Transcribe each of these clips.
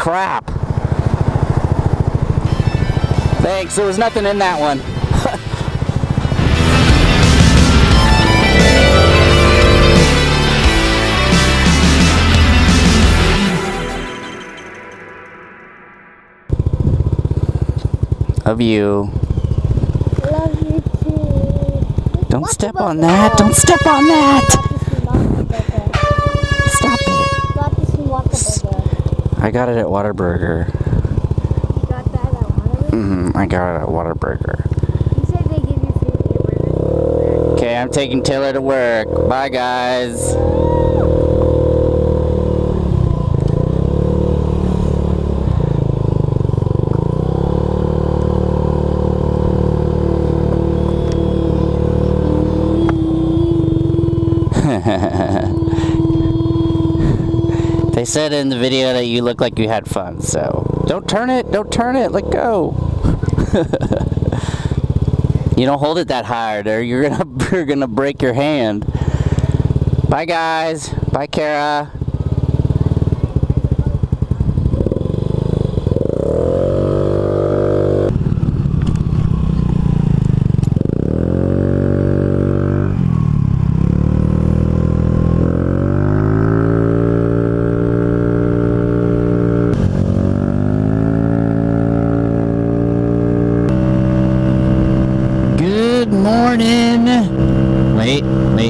crap. Thanks, there was nothing in that one. Love you. Love you too. Don't step on that. Don't step on that. Stop it. I got it at Whataburger. You got that at Whataburger? I got it at Whataburger. You said they give you free burgers. Okay, I'm taking Taylor to work. Bye, guys. They said in the video that you look like you had fun, so don't turn it, let go. You don't hold it that hard or you're gonna break your hand. Bye guys, bye Kara.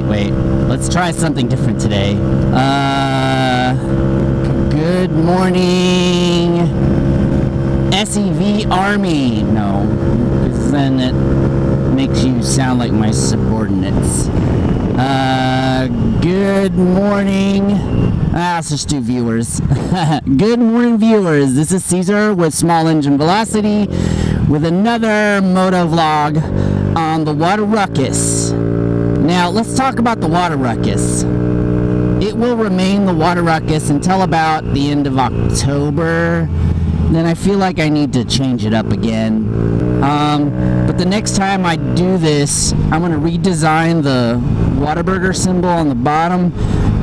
Wait. Let's try something different today. Good morning, SEV Army. No, because then it makes you sound like my subordinates. Good morning. Let's just do viewers. Good morning, viewers. This is Caesar with Small Engine Velocity with another motovlog on the water ruckus. Now, let's talk about the water ruckus. It will remain the water ruckus until about the end of October. Then I feel like I need to change it up again. But the next time I do this, I'm going to redesign the Whataburger symbol on the bottom,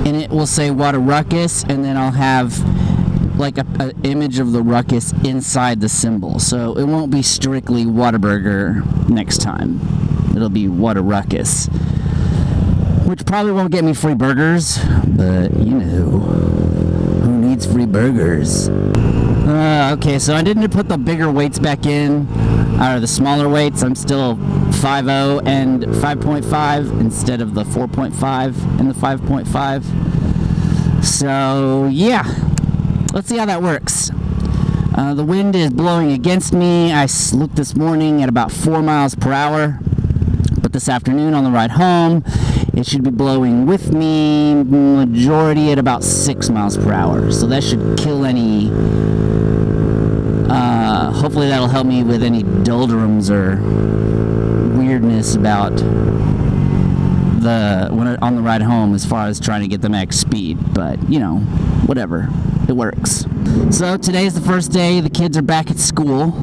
and it will say water ruckus, and then I'll have like an image of the ruckus inside the symbol. So it won't be strictly Whataburger next time. It'll be water ruckus. Which probably won't get me free burgers, but you know, who needs free burgers? Okay, so I didn't put the bigger weights back in, or the smaller weights. I'm still 5.0 and 5.5 instead of the 4.5 and the 5.5. So yeah, let's see how that works. The wind is blowing against me. I looked this morning at about 4 miles per hour, but this afternoon on the ride home, it should be blowing with me, majority at about 6 miles per hour. So that should kill any, hopefully that'll help me with any doldrums or weirdness about on the ride home as far as trying to get the max speed. But, you know, whatever, it works. So today's the first day the kids are back at school.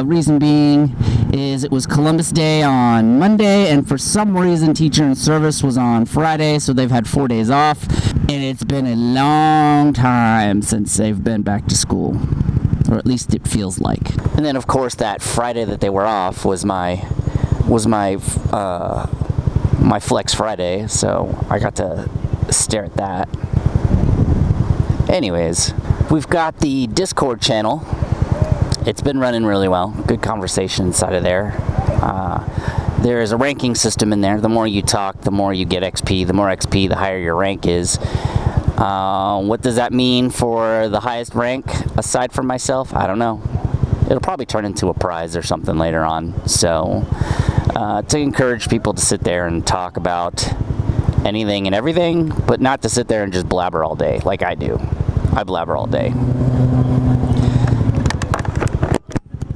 Reason being is it was Columbus Day on Monday, and for some reason Teacher in Service was on Friday, so they've had 4 days off, and it's been a long time since they've been back to school, or at least it feels like. And then of course that Friday that they were off was my Flex Friday, so I got to stare at that. Anyways, we've got the Discord channel. It's been running really well. Good conversation inside of there. There is a ranking system in there. The more you talk, the more you get XP. The more XP, the higher your rank is. What does that mean for the highest rank aside from myself? I don't know. It'll probably turn into a prize or something later on. So to encourage people to sit there and talk about anything and everything, but not to sit there and just blabber all day like I do. I blabber all day.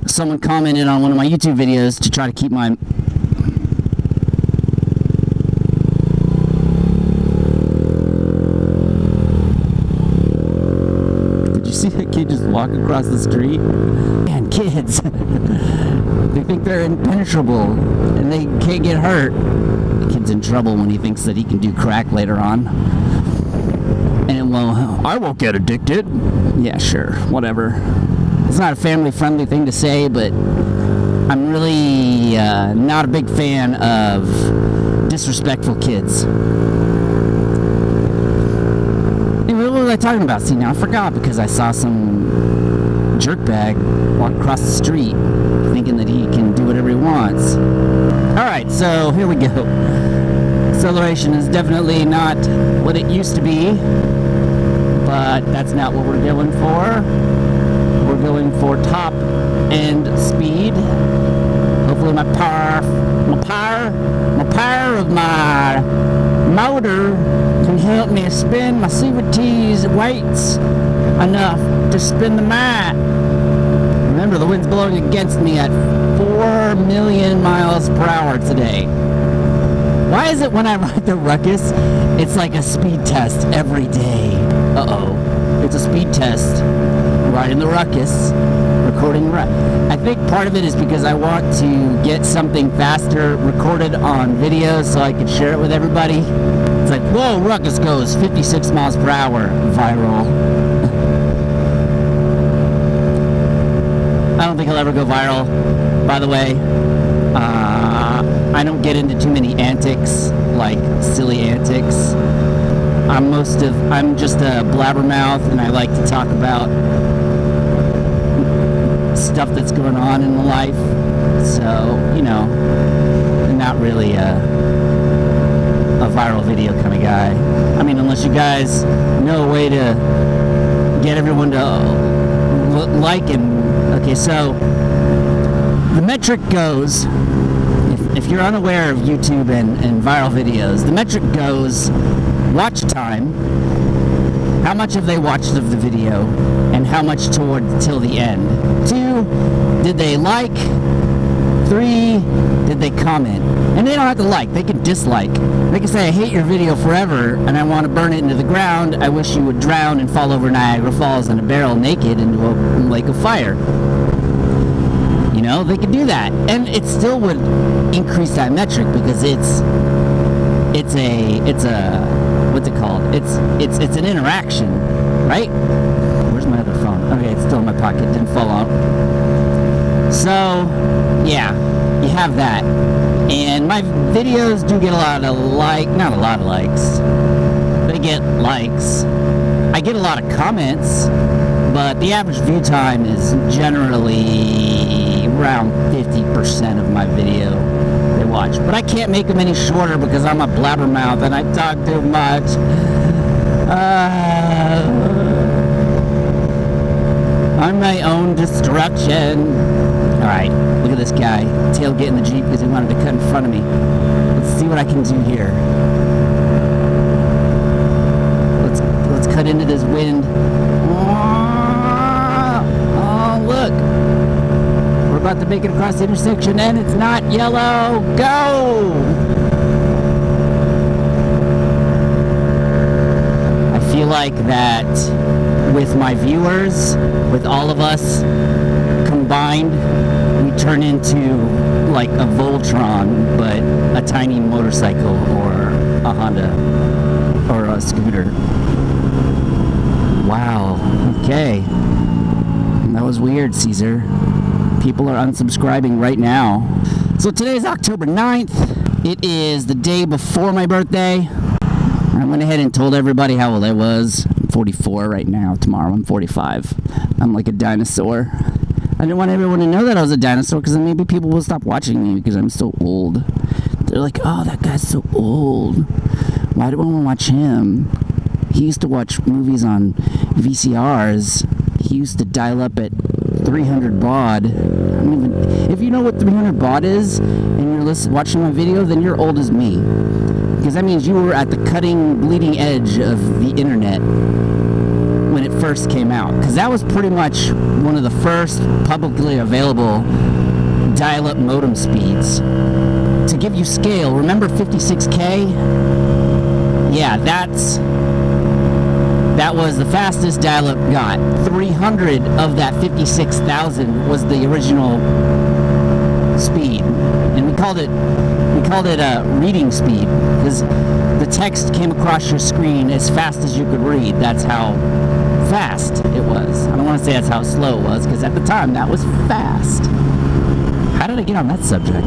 Someone commented on one of my YouTube videos to try to keep my... Did you see that kid just walk across the street? Man, kids, they think they're impenetrable and they can't get hurt. The kid's in trouble when he thinks that he can do crack later on. And it won't I won't get addicted. Yeah, sure, whatever. It's not a family-friendly thing to say, but I'm really not a big fan of disrespectful kids. Anyway, what was I talking about? See, now I forgot because I saw some jerkbag walk across the street thinking that he can do whatever he wants. Alright, so here we go. Acceleration is definitely not what it used to be, but that's not what we're going for. We're going for top end speed. Hopefully my power of my motor can help me spin my CVT's weights enough to spin the mat. Remember, the wind's blowing against me at 4 million miles per hour today. Why is it when I ride the Ruckus, it's like a speed test every day? Uh-oh. It's a speed test. Riding the Ruckus. Recording. I think part of it is because I want to get something faster recorded on video so I can share it with everybody. It's like, whoa, Ruckus goes 56 miles per hour. Viral. I don't think I'll ever go viral, by the way. I don't get into too many antics, like silly antics. I'm just a blabbermouth, and I like to talk about stuff that's going on in life. So, you know, I'm not really a viral video kind of guy. I mean, unless you guys know a way to get everyone to like and... Okay, so the metric goes, if you're unaware of YouTube and viral videos, the metric goes watch time, how much have they watched of the video, and how much till the end. 2, did they like? 3, did they comment? And they don't have to like, they can dislike. They can say, I hate your video forever, and I want to burn it into the ground. I wish you would drown and fall over Niagara Falls in a barrel naked into a lake of fire. You know, they could do that. And it still would increase that metric because it's a, what's it called? It's an interaction, right? Where's my other phone? Okay, it's still in my pocket, didn't fall out. So, yeah, you have that. And my videos do get a lot of not a lot of likes. They get likes. I get a lot of comments, but the average view time is generally around 50% of my video they watch. But I can't make them any shorter because I'm a blabbermouth and I talk too much. I'm my own destruction. Alright, look at this guy tailgating the Jeep because he wanted to cut in front of me. Let's see what I can do here. Let's cut into this wind. Oh, look. We're about to make it across the intersection and it's not yellow. Go! I feel like that with my viewers, with all of us combined, we turn into like a Voltron, but a tiny motorcycle or a Honda or a scooter. Wow. Okay. That was weird, Caesar. People are unsubscribing right now. So today is October 9th. It is the day before my birthday. I went ahead and told everybody how old I was. I'm 44 right now. Tomorrow I'm 45. I'm like a dinosaur. I didn't want everyone to know that I was a dinosaur because then maybe people will stop watching me because I'm so old. They're like, oh, that guy's so old. Why do I want to watch him? He used to watch movies on VCRs. He used to dial up at 300 baud. If you know what 300 baud is and you're watching my video, then you're old as me. Because that means you were at the bleeding edge of the internet when it first came out. Because that was pretty much one of the first publicly available dial-up modem speeds. To give you scale, remember 56K? Yeah, that was the fastest dial-up got. 300 of that 56,000 was the original speed, and we called it called it reading speed, because the text came across your screen as fast as you could read. That's how fast it was. I don't want to say that's how slow it was, because at the time that was fast. How did I get on that subject?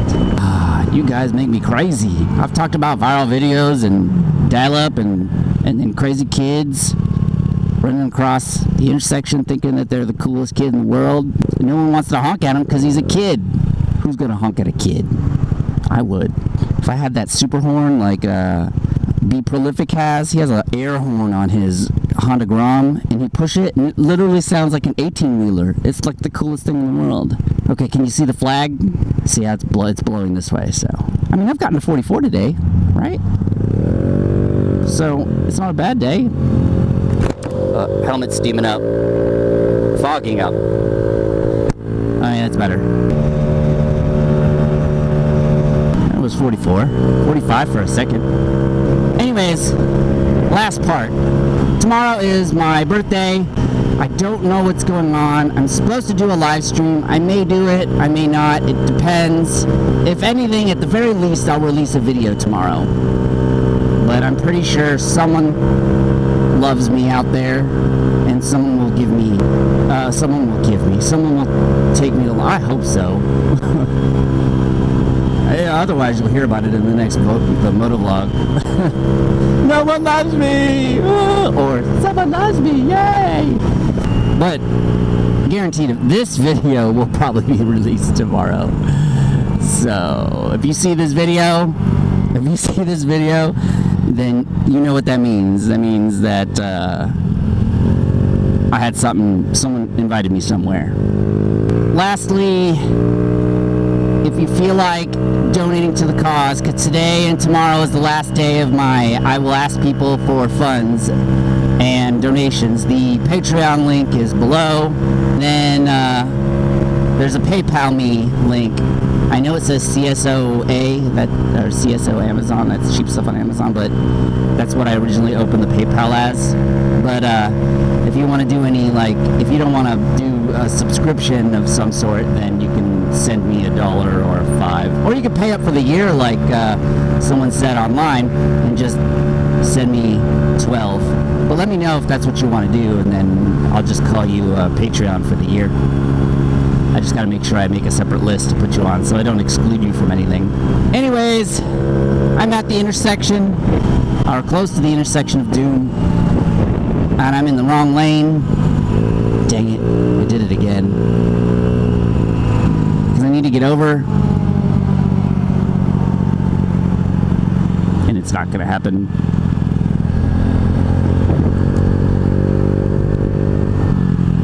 You guys make me crazy. I've talked about viral videos and dial-up and crazy kids running across the intersection thinking that they're the coolest kid in the world. And no one wants to honk at him because he's a kid. Who's gonna honk at a kid? I would. If I had that super horn like Be Prolific has, he has an air horn on his Honda Grom, and he push it, and it literally sounds like an 18-wheeler. It's like the coolest thing in the world. Okay, can you see the flag? See how it's blowing this way, so. I mean, I've gotten a 44 today, right? So, it's not a bad day. Helmet's steaming up. Fogging up. Oh yeah, that's better. That was 44. 45 for a second. Anyways, last part. Tomorrow is my birthday. I don't know what's going on. I'm supposed to do a live stream. I may do it, I may not. It depends. If anything, at the very least, I'll release a video tomorrow. But I'm pretty sure someone loves me out there, and someone will take me to. I hope so. Yeah, otherwise you'll hear about it in the next the motovlog. No one loves me, or someone loves me, yay! But guaranteed, this video will probably be released tomorrow. So if you see this video, then you know what that means. That means that I had something. Someone invited me somewhere. Lastly, if you feel like donating to the cause, because today and tomorrow is the last day of I will ask people for funds and donations. The Patreon link is below. Then there's a PayPal me link. I know it says CSOA, or CSO Amazon, that's cheap stuff on Amazon, but that's what I originally opened the PayPal as. But if you want to do any, if you don't want to do a subscription of some sort, then you can send me $1 or $5. Or you can pay up for the year, like someone said online, and just send me $12. But let me know if that's what you want to do, and then I'll just call you Patreon for the year. I just gotta make sure I make a separate list to put you on so I don't exclude you from anything. Anyways, I'm at the intersection, or close to the intersection of Doom, and I'm in the wrong lane. Dang it, I did it again. Because I need to get over, and it's not gonna happen.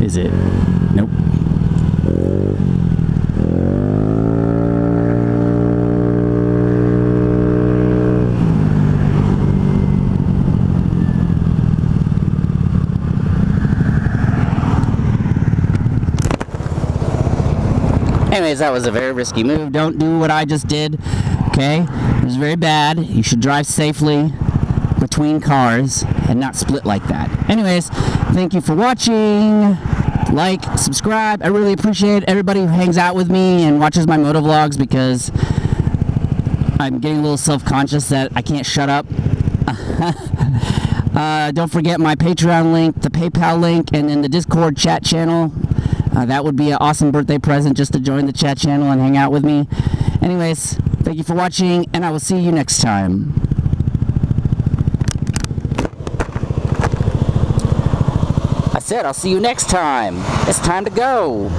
Is it? Nope. Anyways, that was a very risky move. Don't do what I just did, okay? It was very bad. You should drive safely between cars and not split like that. Anyways, thank you for watching. Like, subscribe. I really appreciate everybody who hangs out with me and watches my motovlogs, because I'm getting a little self-conscious that I can't shut up. Don't forget my Patreon link, the PayPal link, and then the Discord chat channel. That would be an awesome birthday present, just to join the chat channel and hang out with me. Anyways, thank you for watching, and I will see you next time. I said I'll see you next time. It's time to go.